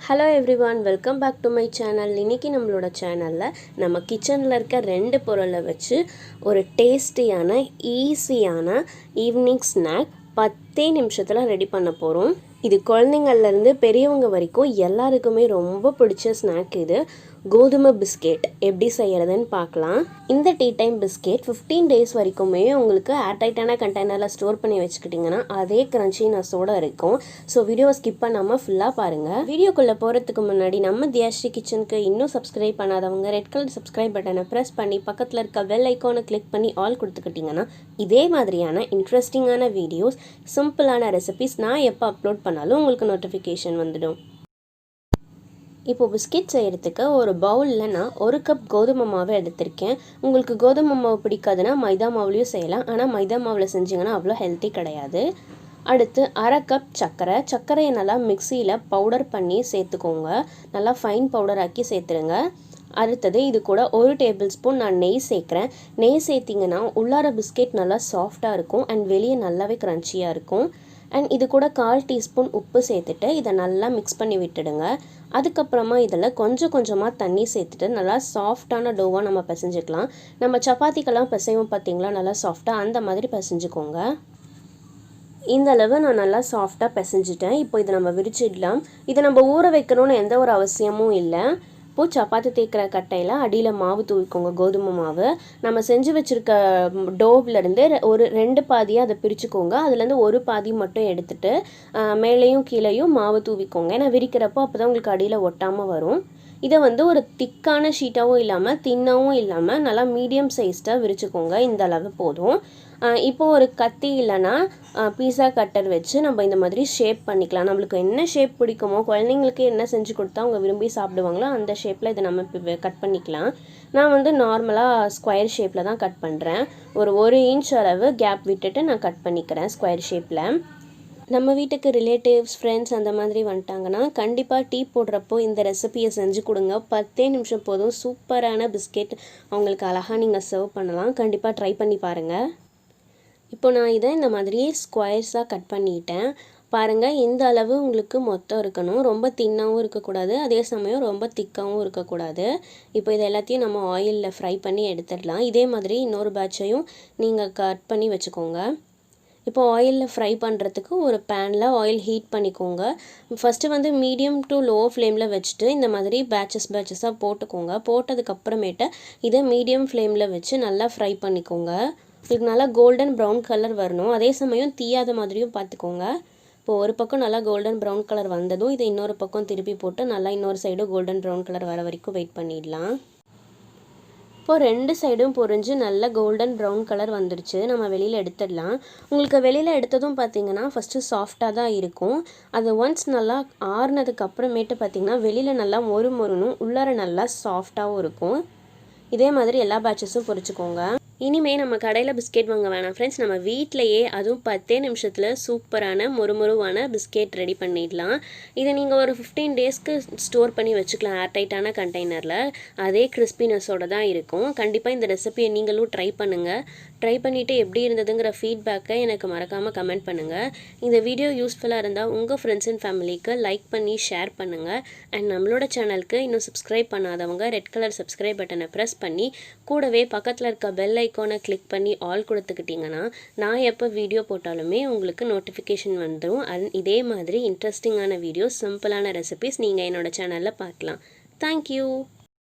Hello everyone, welcome back to my channel. இன்னைக்கு நம்மளோட சேனல்ல நம்ம கிச்சன்ல இருக்க ரெண்டு பொருளை வச்சு ஒரு டேஸ்டியான ஈஸியான ஈவினிங் ஸ்நாக் 10 நிமிஷத்துல ரெடி பண்ண போறோம். இது குழந்தைங்கள்ல இருந்து பெரியவங்க வரைக்கும் எல்லாருக்குமே ரொம்ப பிடிச்ச ஸ்நாக் இது. கோதுமை பிஸ்கெட் எப்படி செய்யறதுன்னு பார்க்கலாம். இந்த டீ டைம் பிஸ்கெட் 15 டேஸ் வரைக்குமே உங்களுக்கு ஏர்டைட்டான கண்டெய்னர்ல ஸ்டோர் பண்ணி வச்சுக்கிட்டிங்கன்னா அதே கிரன்ச்சினஸோட இருக்கும். ஸோ வீடியோவை ஸ்கிப் பண்ணாமல் ஃபுல்லாக பாருங்கள். வீடியோக்குள்ளே போகிறதுக்கு முன்னாடி நம்ம தியாஸ்ரீ கிச்சனுக்கு இன்னும் சப்ஸ்கிரைப் பண்ணாதவங்க ரெட் கலர் சப்ஸ்கிரைப் பட்டனை ப்ரெஸ் பண்ணி பக்கத்தில் இருக்க பெல் ஐக்கானை கிளிக் பண்ணி ஆல் கொடுத்துக்கிட்டிங்கன்னா இதே மாதிரியான இன்ட்ரெஸ்டிங்கான வீடியோஸ், சிம்பிளான ரெசிபிஸ் நான் எப்போ அப்லோட் பண்ணாலும் உங்களுக்கு நோட்டிஃபிகேஷன் வந்துடும். இப்போ பிஸ்கெட் செய்கிறதுக்கு ஒரு பவுலில் நான் 1 கப் கோதுமை மாவு எடுத்திருக்கேன். உங்களுக்கு கோதுமை மாவு பிடிக்காதுன்னா மைதா மாவுலையும் செய்யலாம். ஆனால் மைதா மாவில் செஞ்சிங்கன்னா அவ்வளோ ஹெல்த்தி கிடையாது. அடுத்து 1/2 கப் சர்க்கரையை நல்லா மிக்சியில் பவுடர் பண்ணி சேர்த்துக்கோங்க. நல்லா ஃபைன் பவுடர் ஆக்கி சேர்த்துருங்க. அடுத்தது இது கூட 1 டேபிள் ஸ்பூன் நான் நெய் சேர்க்குறேன். நெய் சேர்த்திங்கன்னா உள்ளார பிஸ்கெட் நல்லா சாஃப்டாக இருக்கும் அண்ட் வெளியே நல்லாவே க்ரன்ச்சியாக இருக்கும். அண்ட் இது கூட 1/4 டீஸ்பூன் உப்பு சேர்த்துட்டு இதை நல்லா மிக்ஸ் பண்ணி விட்டுடுங்க. அதுக்கப்புறமா இதில் கொஞ்சம் கொஞ்சமாக தண்ணி சேர்த்துட்டு நல்லா சாஃப்டான டோவாக நம்ம பிசைஞ்சிக்கலாம். நம்ம சப்பாத்திக்கெல்லாம் பிசைவோம் பார்த்தீங்களா, நல்லா சாஃப்டாக அந்த மாதிரி பிசைஞ்சுக்கோங்க. இந்த அளவு நான் நல்லா சாஃப்டாக பிசைஞ்சிட்டேன். இப்போ இதை நம்ம விரிச்சிடலாம். இதை நம்ம ஊற வைக்கணும்னு எந்த ஒரு அவசியமும் இல்லை. இப்போது சப்பாத்தி தேய்க்கிற கட்டையில் அடியில் மாவு தூவிக்கோங்க. கோதுமை மாவு நம்ம செஞ்சு வச்சுருக்க டோவ்லேருந்து ஒரு 2 பாதியாக அதை பிரிச்சுக்கோங்க. அதுலேருந்து ஒரு பாதி மட்டும் எடுத்துகிட்டு மேலேயும் கீழேயும் மாவு தூவிக்கோங்க. ஏன்னா விரிக்கிறப்போ அப்போ தான் உங்களுக்கு அடியில் ஒட்டாமல் வரும். இதை ஒரு திக்கான ஷீட்டாகவும் இல்லாமல் தின்னாகவும் இல்லாமல் நல்லா மீடியம் சைஸ்டாக விரிச்சுக்கோங்க. இந்த அளவு போதும். இப்போது ஒரு கத்தி இல்லைன்னா பீஸா கட்டர் வச்சு நம்ம இந்த மாதிரி ஷேப் பண்ணிக்கலாம். நம்மளுக்கு என்ன ஷேப் பிடிக்குமோ, குழந்தைங்களுக்கு என்ன செஞ்சு கொடுத்தா அவங்க விரும்பி சாப்பிடுவாங்களோ அந்த ஷேப்பில் இதை நம்ம கட் பண்ணிக்கலாம். நான் நார்மலாக ஸ்கொயர் ஷேப்பில் தான் கட் பண்ணுறேன். ஒரு 1 இன்ச் அளவு கேப் விட்டுட்டு நான் கட் பண்ணிக்கிறேன் ஸ்கொயர் ஷேப்பில். நம்ம வீட்டுக்கு ரிலேட்டிவ்ஸ், ஃப்ரெண்ட்ஸ் அந்த மாதிரி வந்துட்டாங்கன்னா கண்டிப்பாக டீ போடுறப்போ இந்த ரெசிபியை செஞ்சு கொடுங்க. 10 நிமிஷம் போதும். சூப்பரான பிஸ்கெட் அவங்களுக்கு அழகாக நீங்கள் சர்வ் பண்ணலாம். கண்டிப்பாக ட்ரை பண்ணி பாருங்கள். இப்போ நான் இதை இந்த மாதிரி ஸ்கொயர்ஸாக கட் பண்ணிட்டேன். பாருங்கள், இந்த அளவு உங்களுக்கு மொத்தம் இருக்கணும். ரொம்ப தின்னாகவும் இருக்கக்கூடாது, அதே சமயம் ரொம்ப திக்காகவும் இருக்கக்கூடாது. இப்போ இது எல்லாத்தையும் நம்ம ஆயிலில் ஃப்ரை பண்ணி எடுத்துடலாம். இதே மாதிரி இன்னொரு பேட்சையும் நீங்கள் கட் பண்ணி வச்சுக்கோங்க. இப்போ ஆயிலில் ஃப்ரை பண்ணுறதுக்கு ஒரு பேனில் ஆயில் ஹீட் பண்ணிக்கோங்க. ஃபஸ்ட்டு மீடியம் டு லோ ஃப்ளேமில் வச்சுட்டு இந்த மாதிரி பேட்சஸாக போட்டுக்கோங்க. போட்டதுக்கப்புறமேட்டு இதை மீடியம் ஃப்ளேமில் வச்சு நல்லா ஃப்ரை பண்ணிக்கோங்க. இதுக்கு நல்லா கோல்டன் ப்ரௌன் கலர் வரணும். அதே சமயம் தீயாத மாதிரியும் பார்த்துக்கோங்க. இப்போ ஒரு பக்கம் நல்லா கோல்டன் ப்ரௌன் கலர் வந்ததும் இதை இன்னொரு பக்கம் திருப்பி போட்டு நல்லா இன்னொரு சைடும் கோல்டன் ப்ரௌன் கலர் வர வரைக்கும் வெயிட் பண்ணிடலாம். இப்போது 2 சைடும் பொரிஞ்சு நல்ல கோல்டன் ப்ரௌன் கலர் வந்துடுச்சு. நம்ம வெளியில் எடுத்துடலாம். உங்களுக்கு வெளியில் எடுத்ததும் பார்த்திங்கன்னா ஃபஸ்ட்டு சாஃப்டாக தான் இருக்கும். அது ஒன்ஸ் நல்லா ஆறுனதுக்கு அப்புறமேட்டு பார்த்திங்கன்னா வெளியில் நல்லா மொறுமொறுனும் உள்ளார நல்லா சாஃப்டாகவும் இருக்கும். இதே மாதிரி எல்லா பேட்சஸும் பொரிச்சுக்கோங்க. இனிமேல் நம்ம கடையில் பிஸ்கெட் வாங்க வேணாம் ஃப்ரெண்ட்ஸ். நம்ம வீட்டிலையே அதுவும் 10 நிமிஷத்தில் சூப்பரான மொறுமொருவான பிஸ்கெட் ரெடி பண்ணிடலாம். இதை நீங்கள் ஒரு 15 டேஸ்க்கு ஸ்டோர் பண்ணி வச்சுக்கலாம் ஏர்டைட்டான கண்டெய்னரில். அதே கிறிஸ்பினஸோடு தான் இருக்கும். கண்டிப்பாக இந்த ரெசிபியை நீங்களும் ட்ரை பண்ணுங்கள். ட்ரை பண்ணிவிட்டு எப்படி இருந்ததுங்கிற ஃபீட்பேக்கை எனக்கு மறக்காமல் கமெண்ட் பண்ணுங்கள். இந்த வீடியோ யூஸ்ஃபுல்லாக இருந்தால் உங்கள் ஃப்ரெண்ட்ஸ் அண்ட் ஃபேமிலிக்கு லைக் பண்ணி ஷேர் பண்ணுங்கள். அண்ட் நம்மளோட சேனலுக்கு இன்னும் சப்ஸ்கிரைப் பண்ணாதவங்க ரெட் கலர் சப்ஸ்கிரைப் பட்டனை ப்ரெஸ் பண்ணி கூடவே பக்கத்தில் இருக்க பெல் ஐக்கானை கிளிக் பண்ணி ஆல் கொடுத்துக்கிட்டிங்கன்னா நான் எப்போ வீடியோ போட்டாலுமே உங்களுக்கு நோட்டிஃபிகேஷன் வந்துடும். இதே மாதிரி இன்ட்ரெஸ்டிங்கான வீடியோஸ், சிம்பிளான ரெசிபிஸ் நீங்கள் என்னோடய சேனலில் பார்க்கலாம். தேங்க்யூ.